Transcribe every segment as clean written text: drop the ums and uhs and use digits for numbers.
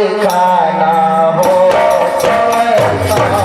दिखाना हो तो ऐसा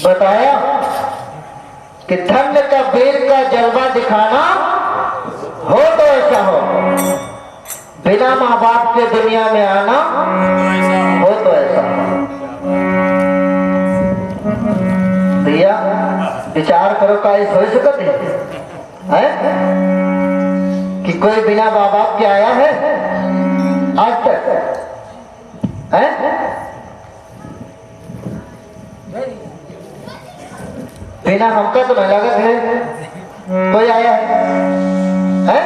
बताया कि धन्य का वीर का जलवा दिखाना हो तो ऐसा हो, बिना माँ बाप के दुनिया में आना हो तो ऐसा। भैया विचार करो का इस हो सकते है कि कोई बिना माँ बाप के आया है आज तक है? बिना हमका तो नहीं लगत है कोई आया है?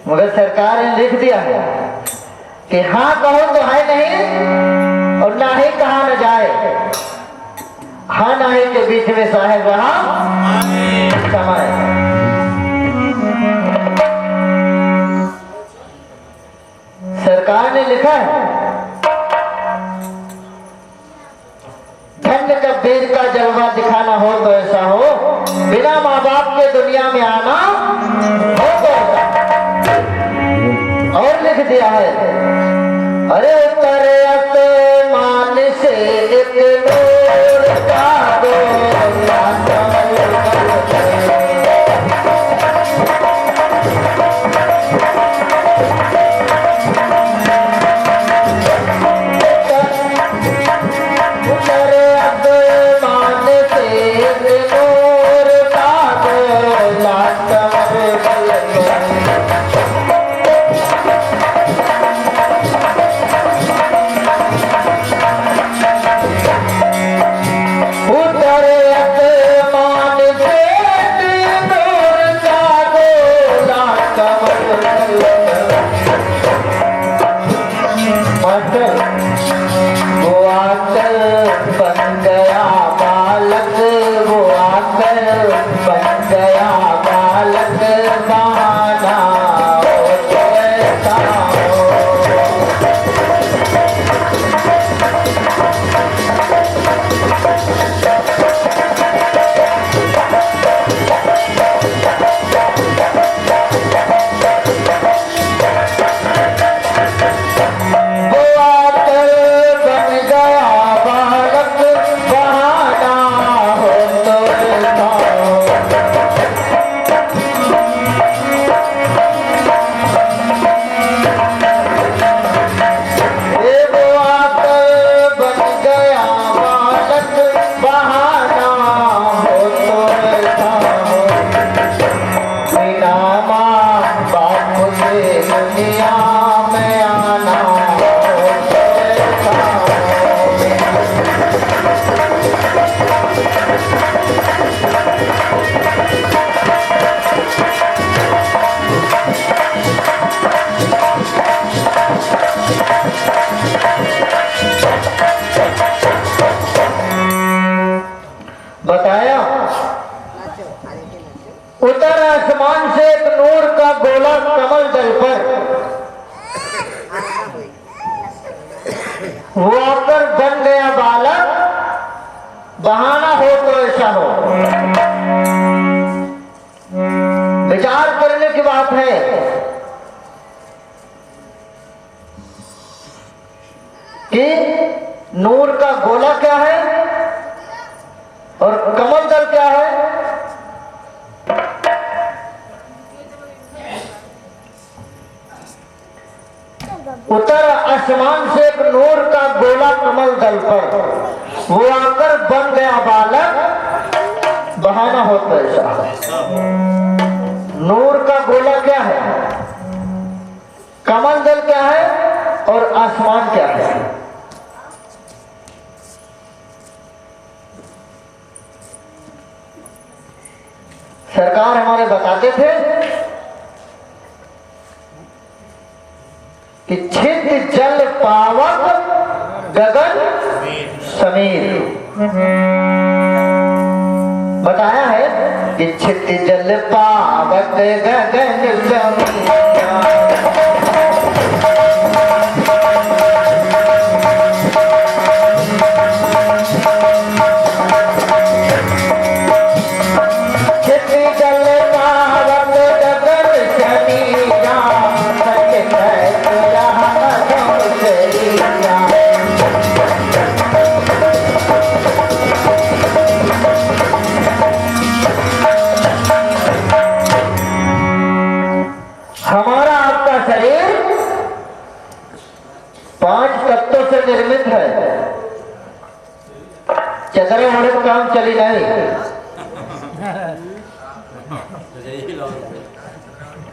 मगर सरकार ने लिख दिया है कि हाँ कहो तो है नहीं और ना ही कहा न जाए, हाँ ना ही के बीच में साहेब रहा समय। सरकार ने लिखा है धन्य का वीर का जलवा दिखाना हो तो ऐसा हो, बिना माँ बाप के दुनिया में आना हो तो ऐसा। और लिख दिया है अरे उतरे आसमान से एक नूर का दो बन गया बालक बहाना गोला कमल दल पर वो आकर बन गया बालक, बहाना हो तो ऐसा हो। विचार करने की बात है कि नूर का गोला क्या है और कमल दल क्या है। उतर आसमान से एक नूर का गोला कमल दल पर, वो आकर बन गया बालक, बहाना हो तो ऐसा। नूर का गोला क्या है, कमल दल क्या है और आसमान क्या है। सरकार हमारे बताते थे कि छिद जल पावक गगन समीर। बताया है कि छिद जल पावक गगन समीर। हमारा आपका शरीर 5 तत्वों से निर्मित है। चदरे होने का काम चली नहीं।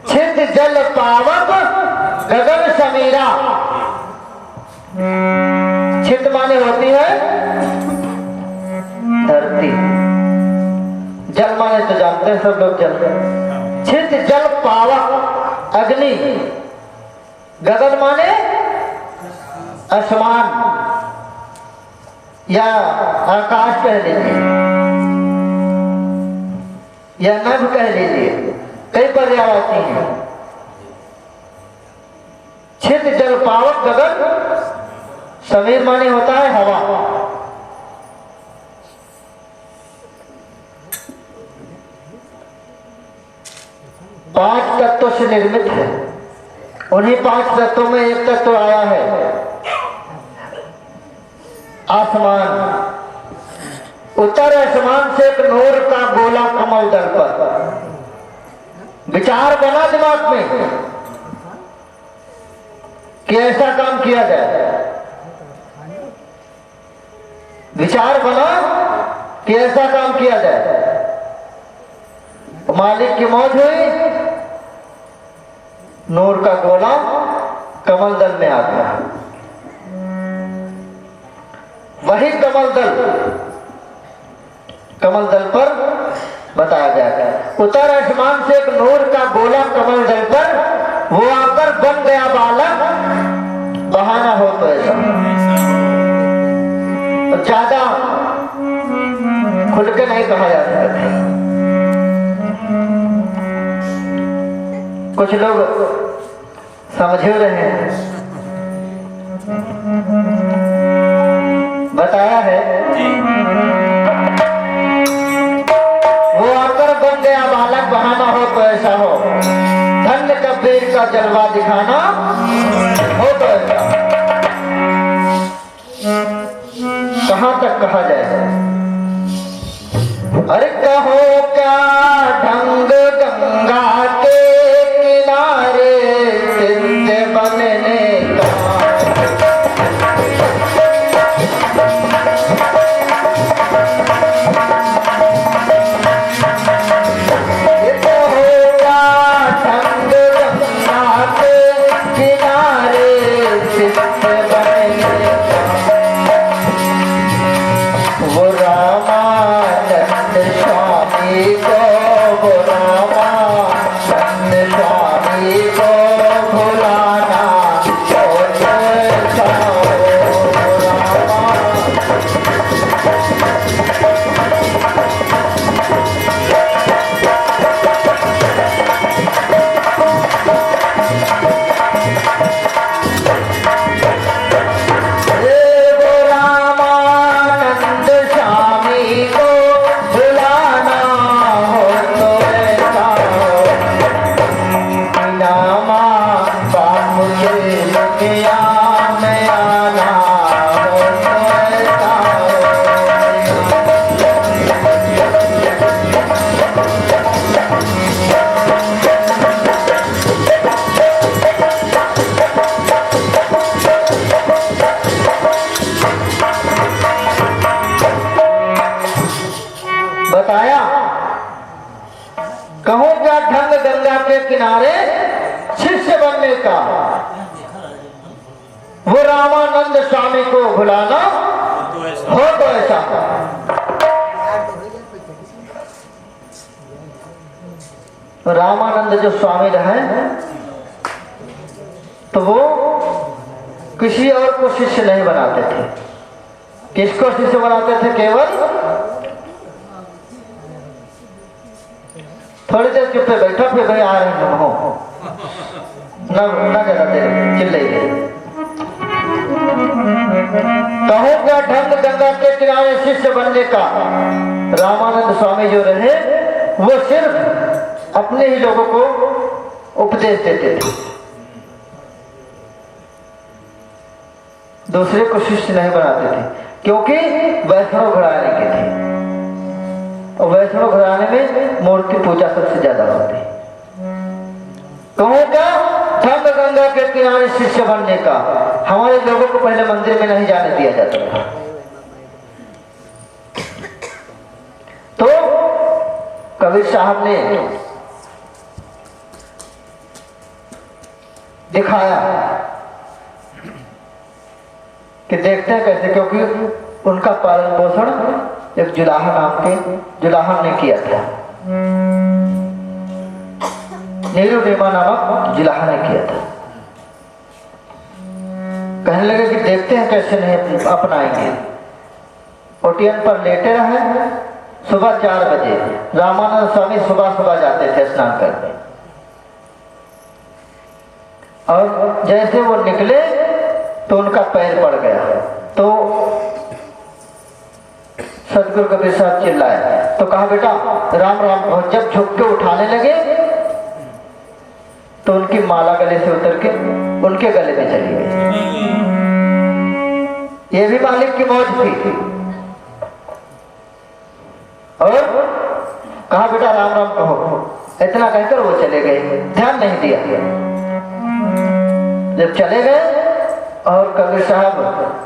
छिद जल पावक गगन समीरा। छिद माने होती है धरती, जल माने तो जानते हैं सब लोग, जल। छिद जल पावक अग्नि, गगन माने आसमान या आकाश कह लीजिए या नभ कह लीजिए, कई पर्यायवाची हैं। छिद जल पावक गगन समीर माने होता है हवा। 5 तत्वों से निर्मित है। उन्हीं 5 तत्वों में एक तत्व आया है आसमान। उत्तर आसमान से एक नूर का गोला कमल दल पर। विचार बना दिमाग में कि ऐसा काम किया जाए। विचार बना कि ऐसा काम किया जाए। मालिक की मौज हुई, नूर का गोला कमल दल में आ गया। वही कमल दल पर बताया गया। उत्तर आसमान से एक नूर का गोला कमल दल पर, वो आकर बन गया बालक, बहाना हो तो ऐसा। ज्यादा खुल के नहीं कहा जा सकता। कुछ लोग समझ रहे हैं। बताया है वो आकर बन गया बालक, बहाना हो तो ऐसा हो। धन्य कबीर का जलवा दिखाना हो तो ऐसा। कहां तक कहा जाए। अरे कहो क्या ढंग गंगा के किनारे सिद्ध बनने का। बिना माँ बाप के दुनिया में आना हो तो ऐसा बताया। कहूं क्या ढंग गंगा के किनारे शिष्य बनने का, वो रामानंद स्वामी को भुलाना हो तो ऐसा। रामानंद जो स्वामी रहे तो वो किसी और को शिष्य नहीं बनाते थे। किसको शिष्य बनाते थे? केवल थोड़ी देर चुप पे बैठा, फिर भाई आ रहे हैं हम हो ना ज्यादा देर चिल्ले। कहूं क्या ढंग गंगा के किनारे शिष्य बनने का, रामानंद स्वामी जो रहे वो सिर्फ अपने ही लोगों को उपदेश देते थे, दूसरे को शिष्य नहीं बनाते थे, क्योंकि वैष्णव घराने के थे और वैष्णव घराने में मूर्ति पूजा सबसे ज्यादा होती। कहूं क्या ढंग गंगा के किनारे शिष्य बनने का, हमारे लोगों को पहले मंदिर में नहीं जाने दिया जाता था। तो कबीर साहब ने दिखाया कि देखते हैं कैसे, क्योंकि उनका पालन पोषण एक जुलाहा नाम के जुलाहा ने किया था, नीरू नेमा नामक जुलाहा ने किया था। कहने लगे कि देखते हैं कैसे नहीं अपनाएंगे। ओटियन पर लेटे रहे। सुबह 4 बजे रामानंद स्वामी सुबह जाते थे स्नान करने, और जैसे वो निकले तो उनका पैर पड़ गया। तो सदगुरु कबीर साहब चिल्लाए, तो कहा बेटा राम राम। और जब झुक के उठाने लगे तो उनकी माला गले से उतर के उनके गले में चली गई। ये भी मालिक की मौज थी। और कहा बेटा राम राम कहो। इतना कहकर वो चले गए, ध्यान नहीं दिया। जब चले गए और कबीर साहब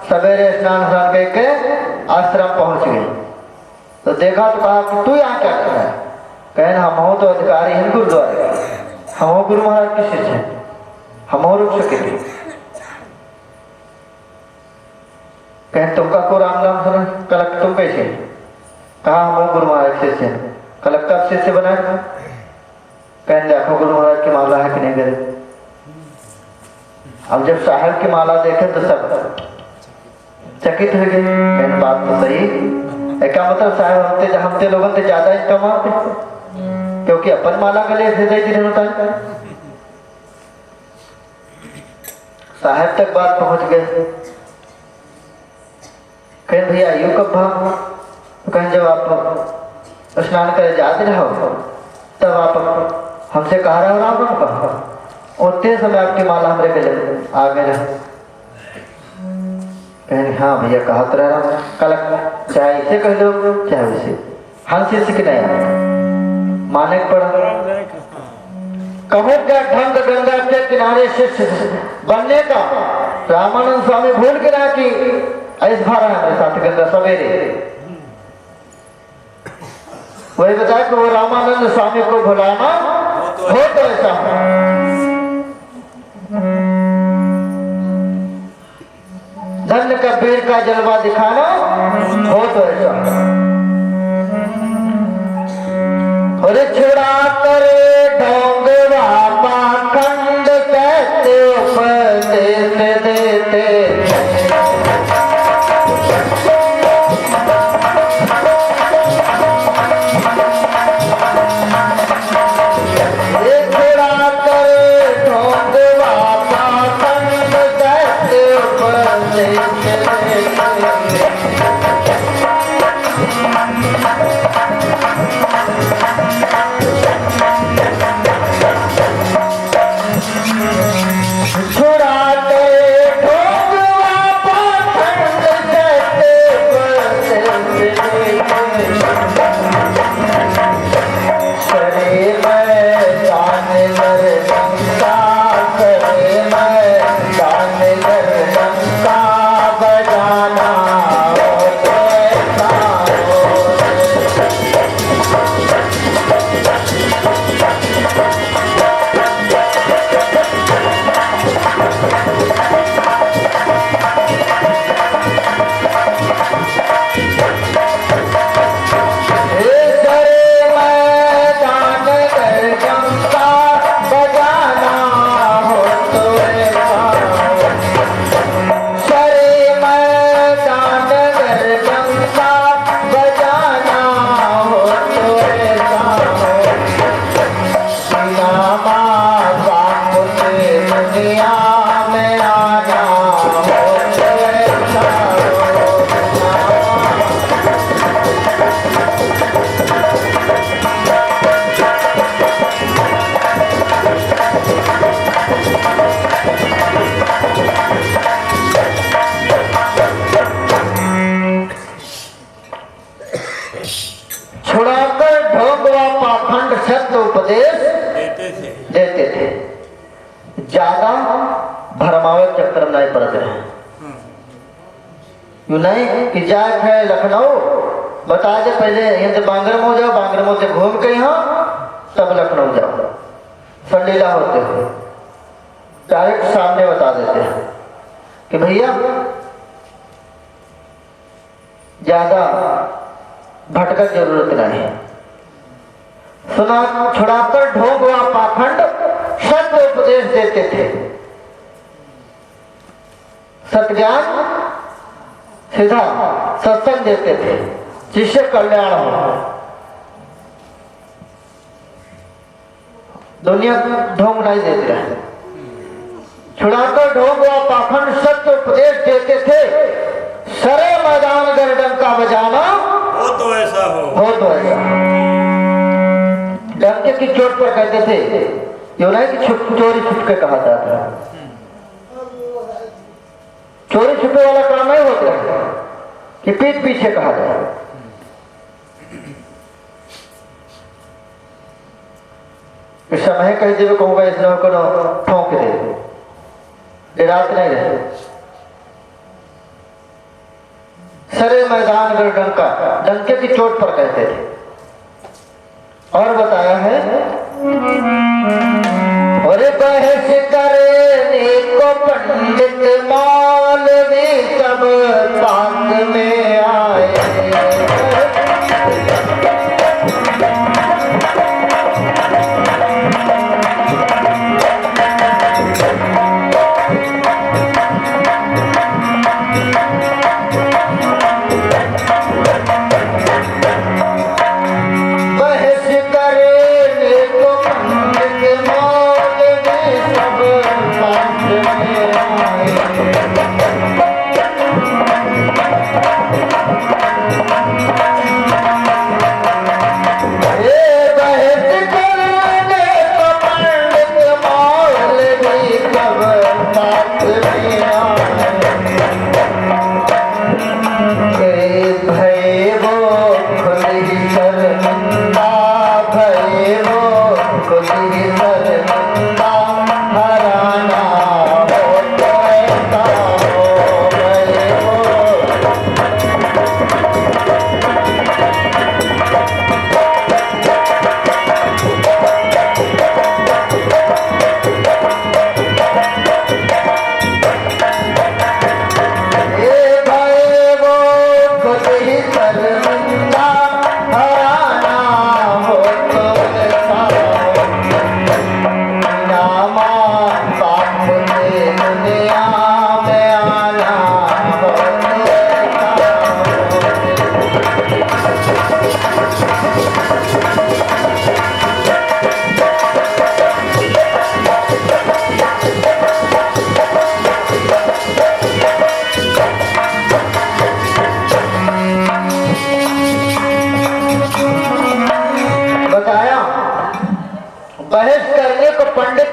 सवेरे स्नान करके आश्रम पहुंच गए, तो देखा तो कहा कि तू यहाँ क्या कर रहा है? कहना हम हो तो अधिकारी हैं गुरुद्वारे, हम हो गुरु महाराज के शिष्य हैं, हम हो रुक सके थे। कहें तुमका को राम नाम सुना, कलक तुम कैसे? कहा हम हो गुरु महाराज के शिष्य हैं। कलक कब शिष्य बनाए? कहें देखो गुरु महाराज की माला है कि नहीं करे। अब जब साहब की माला देखे तो सब चकित हो गए। कहने बात तो सही, क्या मतलब साहब हमते लोगों से ज्यादा इनकम आते, क्योंकि अपन माला गले से दिन होता है। साहब तक बात पहुंच गए। कहें भैया यू कब भाग? तो कहें जब आप स्नान करे जाते रहो तब आप हमसे कहा रहे हो राम राम कहा, उतने समय आपकी माला हमारे गले में आ गए। कहें हाँ भैया कहा तो रहा कल, चाहे इसे कह लो चाहे उसे, हम शिष्य के नहीं माने पड़ा। कहो क्या ढंग गंगा के किनारे शिष्य बनने का, रामानंद स्वामी भूल के रहा कि ऐस भरा है मेरे साथ गंगा सवेरे। वही बताया कि वो रामानंद स्वामी को भुलाना हो तो ऐसा। धन्य कबीर का जलवा दिखाना हो तो ऐसा। अरे छुड़ा कर ढोंगवा पाखंड कहते उपदेश देते, दुनिया में आना हो तो ऐसा छुड़ाकर ढोंगवा पाखंड सत्य उपदेश देते थे। ज्यादा भरमावे चक्कर में नहीं पड़ते हैं। यूं नहीं कि जाए है लखनऊ बता दे पहले यहाँ से बांगरमऊ जाओ, बांगरमऊ से घूम के यहाँ तब लखनऊ जाओ, संडीला होते हुए डायरेक्ट सामने बता देते हैं कि भैया ज्यादा भटकत जरूरत नहीं। सुना छुड़ाकर ढोंग व पाखंड सत्य उपदेश देते थे। सत्ज्ञान सीधा सत्संग देते थे जिससे कल्याण हो। दुनिया ढोंग नहीं देते हैं। छुड़ाकर ढोंग व पाखंड सत्य उपदेश देते थे। सरे मैदान गर्दन बजाना हो तो ऐसा हो तो ऐसा। डंके की चोट पर कहते थे, यो नहीं कि चोरी छुपके कहा जाता है। चोरी छुपे वाला काम नहीं होता कि पीठ पीछे कहा जाए। इस समय कहीं देवे कहूँगा इस लोगों को ठोंक दे, रात नहीं रहे। सरे मैदान में डंके की चोट पर कहते थे। और बताया है और बहस करे को पंडित मौलवी सब बात में आए।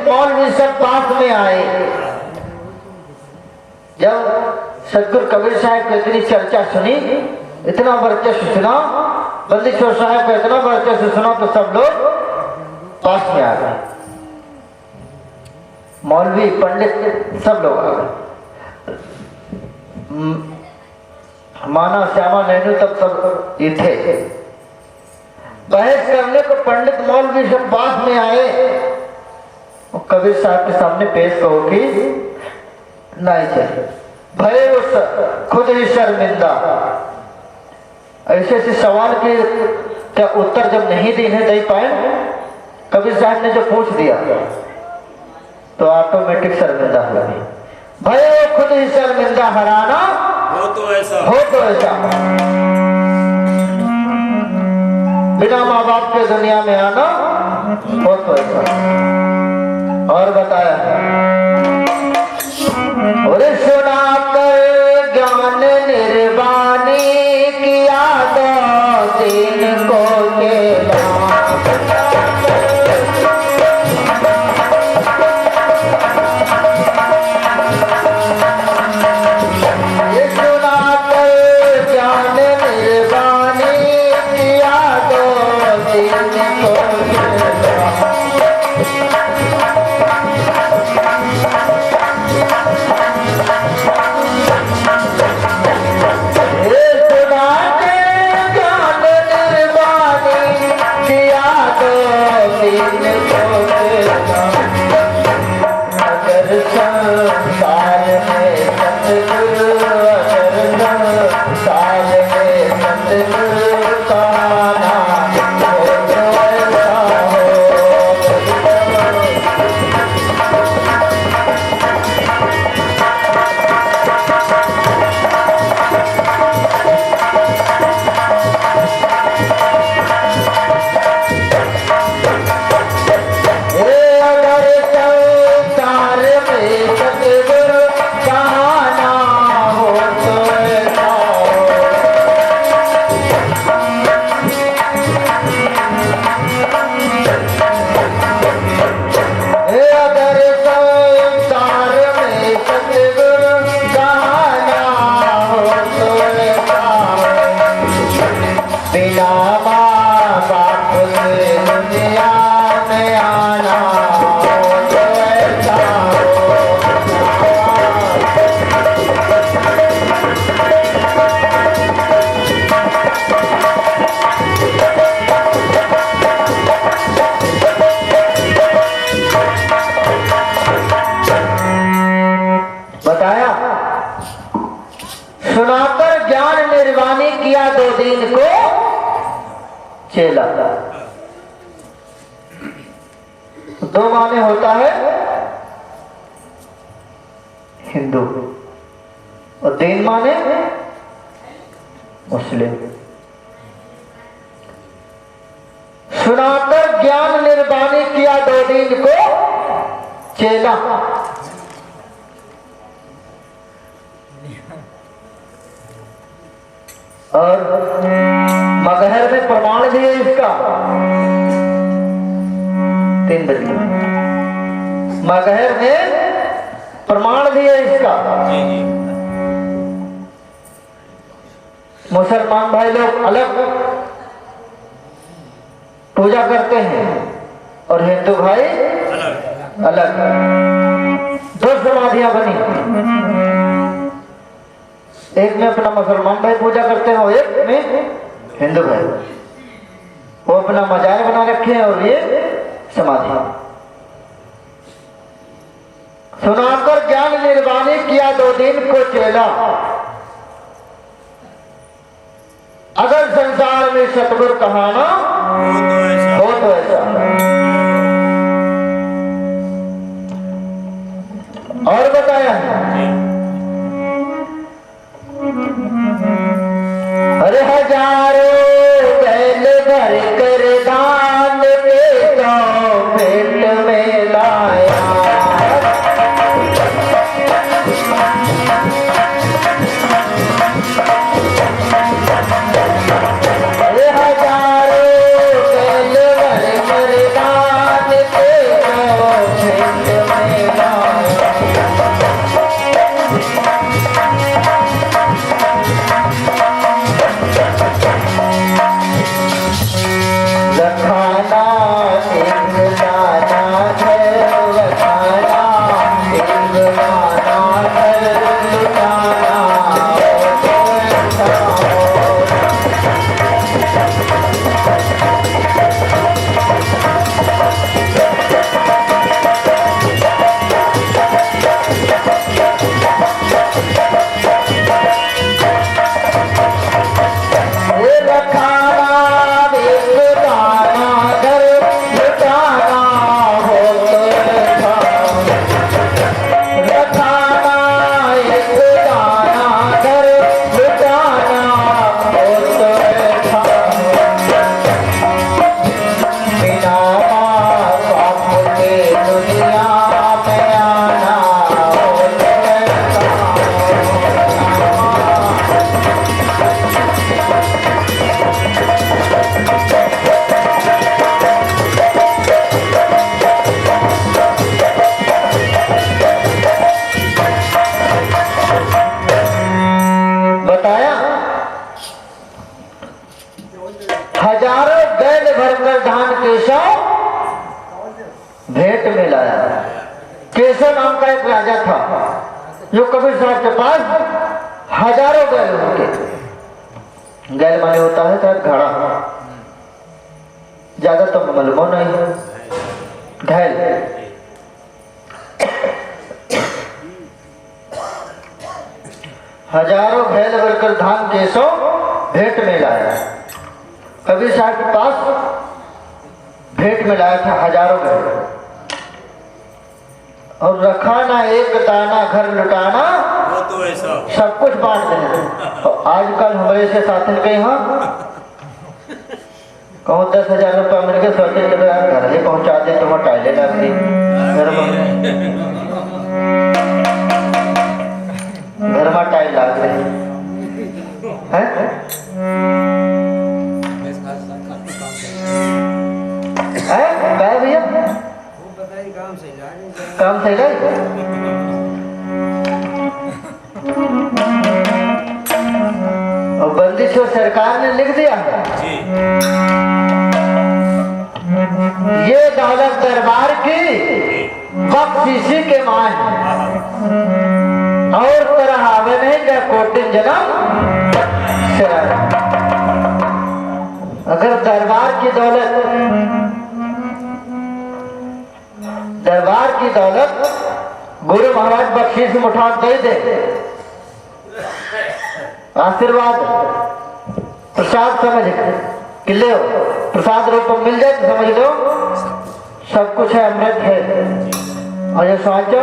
मौलवी सब पास में आए। जब सदगुरु कबीर साहब की इतनी चर्चा सुनी, इतना वर्चस्व सुना, बंदीश्वर साहब का इतना वर्चस्व सुना तो सब लोग पास में आ गए। मौलवी पंडित सब लोग आ गए। माना श्यामा नैनू तब सब ये थे। बहस करने को पंडित मौलवी सब पास में आए। कबीर साहब के सामने पेश कहो कि नहीं चाहिए, भय उस खुद ही शर्मिंदा। ऐसे ऐसे सवाल के क्या उत्तर जब नहीं दे पाए, कबीर साहब ने जो पूछ दिया तो ऑटोमेटिक शर्मिंदा हो गई। भय खुद ही शर्मिंदा हराना हो तो ऐसा बिना माँ बाप के दुनिया में आना हो तो ऐसा। और बताया और सुनाकर ज्ञान निर्वाणी किया दो दिन को चेला। सुनाकर ज्ञान निर्वाणी किया दो दिन को चेला। दो माने होता है हिंदू और दिन माने मुस्लिम। सुनाकर ज्ञान निर्वाणी किया दो दिन को चेला। और मगहर में प्रमाण भी है इसका 3 बजे मगहर में प्रमाण भी है इसका। मुसलमान भाई लोग अलग पूजा करते हैं और हिंदू भाई अलग। 2 समाधियां बनी, एक में अपना मुसलमान भाई पूजा करते हैं और एक में हिंदू भाई। वो अपना मजार बना रखे हैं और ये समाधि। सुनाकर ज्ञान निर्वाणी किया दो दिन को चेला। अगर संसार में सतगुरु कहाना हो तो ऐसा। और बताया है अरे हजारों बैल भर कर दान पे तो पेट में लाया। अरे हजारों बैल भर कर दान पे तो पेट में लाया। था जो कबीर साहब के पास हजारों बैल होते। बैल माने होता है शायद घड़ा, ज्यादा तो मालूम नहीं, घैल। हजारों बैल भरकर धान केसो भेंट में लाया। कबीर साहब के पास भेंट में लाया था हजारों बैल, और रखा ना एक दाना घर लुटाना, वो तो ऐसा सब कुछ बांट देना। और आजकल हमारे से साथन के यहाँ कहूँ 10,000 रुपया मिल के सोचे चलो यार घर ही पहुँचा दे, तुम्हें टाइले लगती घर में टाइल लाग रही है। क्या भैया काम सही है। और बंदिश को सरकार ने लिख दिया, ये दौलत दरबार की बख्शीशी के मान, और तरह आवे नहीं क्या कोटिन जन्म। अगर दरबार की दौलत गुरु महाराज बख्शीश में उठा दे दे, आशीर्वाद प्रसाद समझ कि ले प्रसाद रूप में मिल जाए तो समझ लो सब कुछ है, अमृत है। और ये सोचो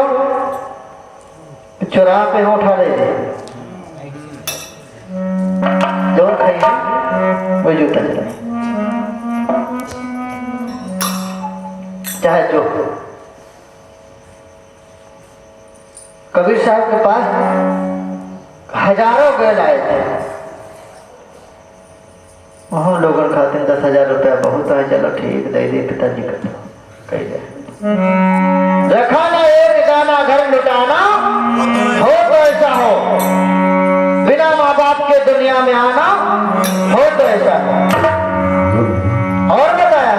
चुरा पे हो उठा ले दो खाइए वो जूता चाहे जो। कबीर साहब के पास हजारों बैल आए थे। वहाँ लोगों खाते 10,000 रुपया बहुत है, चलो ठीक दे दे पिताजी को कही जाए। रखा ना एक दाना घर लुटाना, हो तो ऐसा हो बिना माँ बाप के दुनिया में आना, हो तो ऐसा। और बताया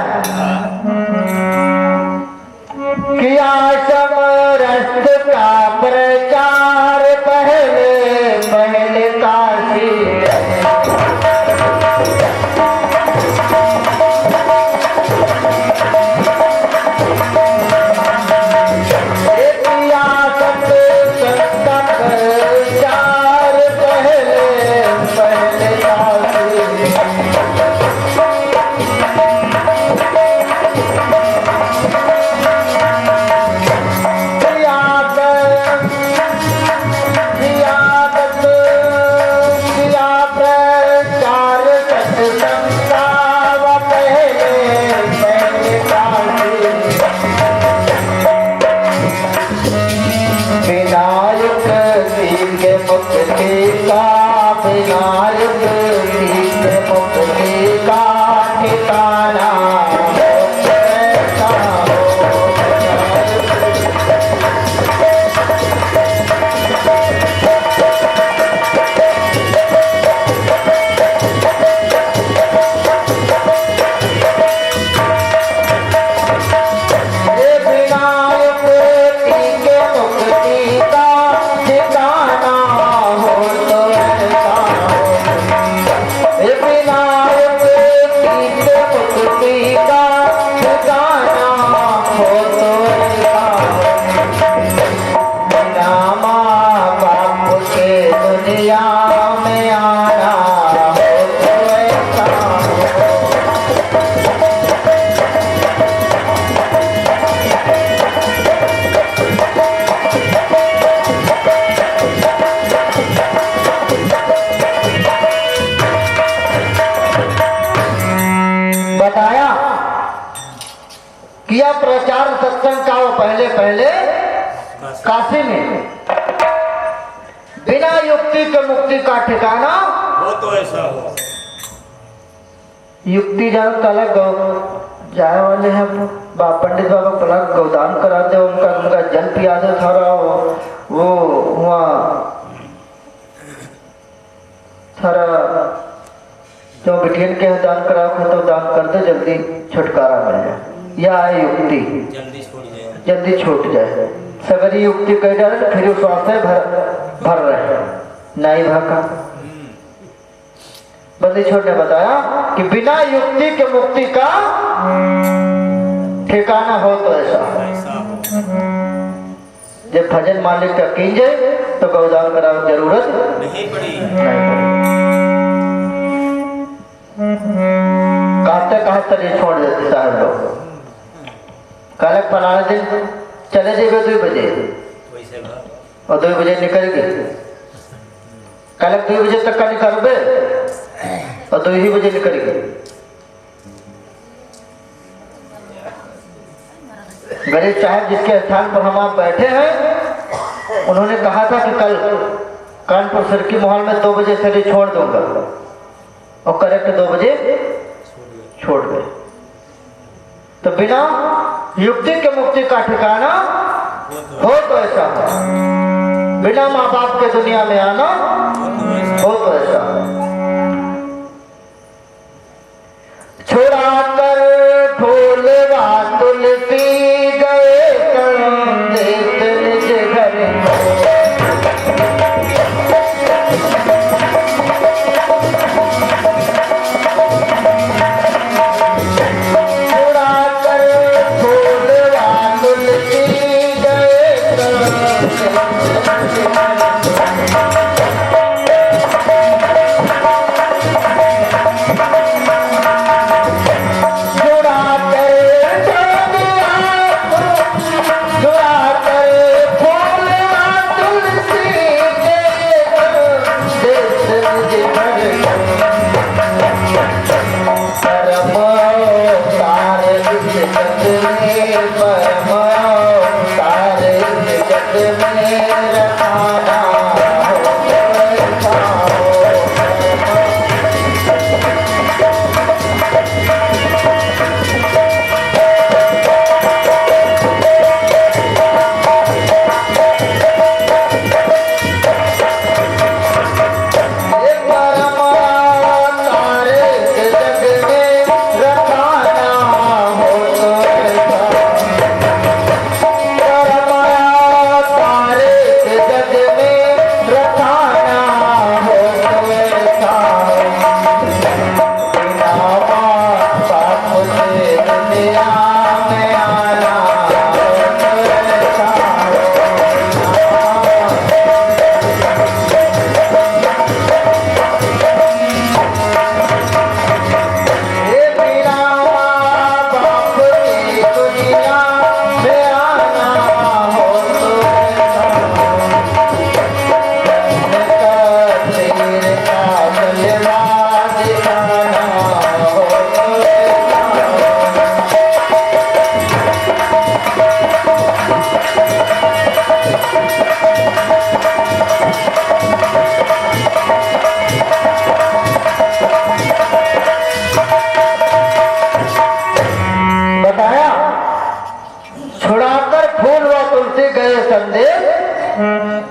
किया समरस्त का प्रचार पहले काशी, किया प्रचार सत्संग का वो पहले काशी में, बिना युक्ति के मुक्ति का ठिकाना वो तो ऐसा हो। युक्ति जाओ तला गौ जाए वाले हैं पंडित बाबा पलक गौदान करा दे, उनका जल पिया दे थोड़ा, वो वहाँ थोड़ा जो बिटियन के दान कराओ तो दान कर दे, जल्दी छुटकारा मिल जाए। यह है युक्ति, जल्दी छूट जाए सगरी युक्ति कह डाल फिर उस वास्ते भर रहे नहीं भाका। बंदी छोड़ ने बताया कि बिना युक्ति के मुक्ति का ठिकाना हो तो ऐसा जब भजन मालिक का कीजिए तो गौदान कराने जरूरत नहीं पड़ी। कहते कहते नहीं छोड़ देते साहब लोग। कल फलाने दिन चले जाएगा 2 बजे वैसे और 2 बजे निकल गए। कल 2 बजे तक का निकलबे और 2 ही बजे निकल गए। गरीब साहब जिसके स्थान पर हम आप बैठे हैं उन्होंने कहा था कि कल कानपुर सरकी मोहल में 2 बजे से छोड़ दूंगा और करेक्ट 2 बजे छोड़ गए। तो बिना युक्ति के मुक्ति का ठिकाना हो तो ऐसा बिना माँ बाप के दुनिया में आना हो तो ऐसा छुड़ा कर फूलवा तुलसी गए संदेश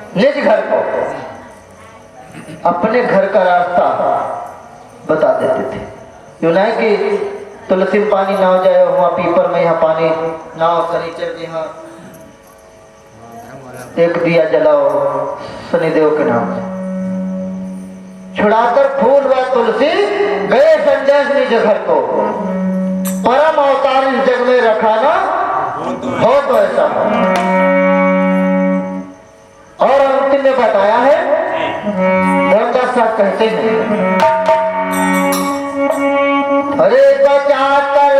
निज घर निज घर को अपने घर का रास्ता बता देते थे। यूं नहीं कि तुलसी में पानी ना हो जाए वहाँ पीपर में यहाँ पानी ना हो शनिचर यहाँ एक दिया जलाओ शनिदेव के नाम से। छुड़ाकर फूल व तुलसी गए संदेश निज घर को परम अवतार इस जग में रखाना हो तो ऐसा हो। और अंतिम में बताया है धर्मदास साहब कहते हैं अरे बचा कर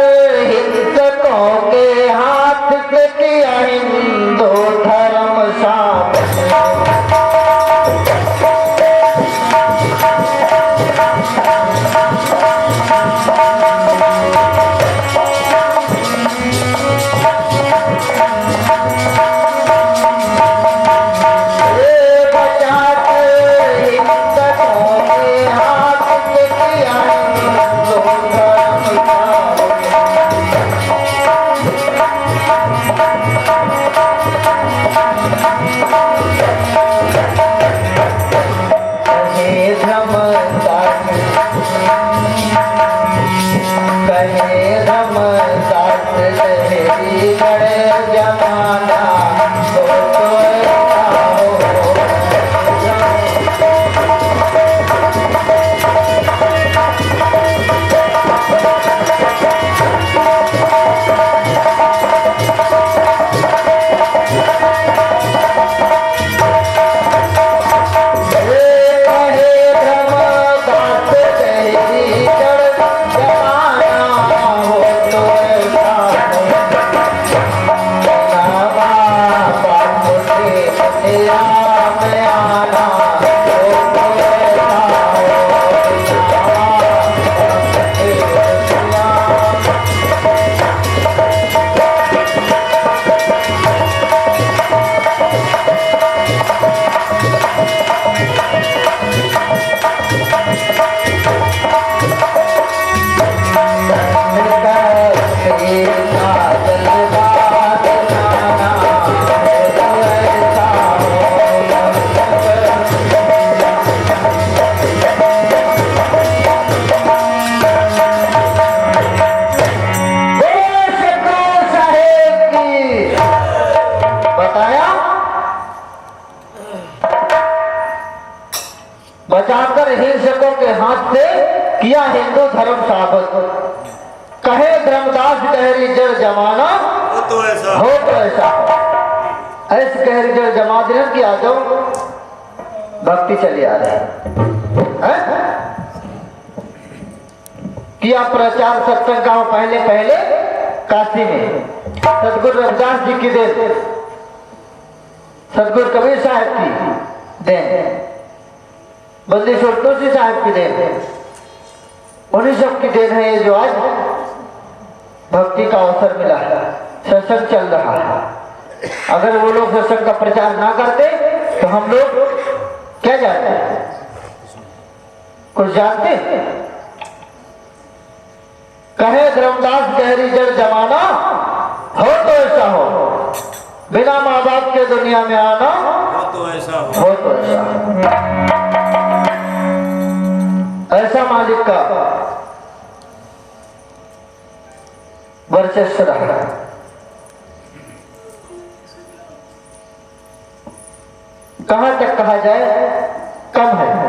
हिंसकों के हाथ से किया हिंदू धर्म साथ जमाना बचाकर हिंसकों के हाथ से किया हिंदू धर्म साबित। कहे धर्मदास गहरी जड़ जमाना वो तो ऐसा हो तो ऐसा हो। ऐसे गहरी जड़ जमा दिन की आ जाओ, भक्ति चली आ रही है। किया प्रचार सत्संग का पहले पहले काशी में सतगुरु रविदास जी की देन, सतगुरु कबीर साहब की देन, बंदेश्वर तुलसी साहब की देन, उन्हीं सब की देन है ये जो आज भक्ति का अवसर मिला है, सत्संग चल रहा है। अगर वो लोग सत्संग का प्रचार ना करते तो हम लोग क्या जानते, कुछ जानते? कहे धर्मदास गहरी जड़ जमाना हो तो ऐसा हो, बिना माँ बाप के दुनिया में आना वो तो ऐसा हो हो तो ऐसा हो। ऐसा मालिक का वर्चस्व रहा। कहां तक कहा जाए कम है।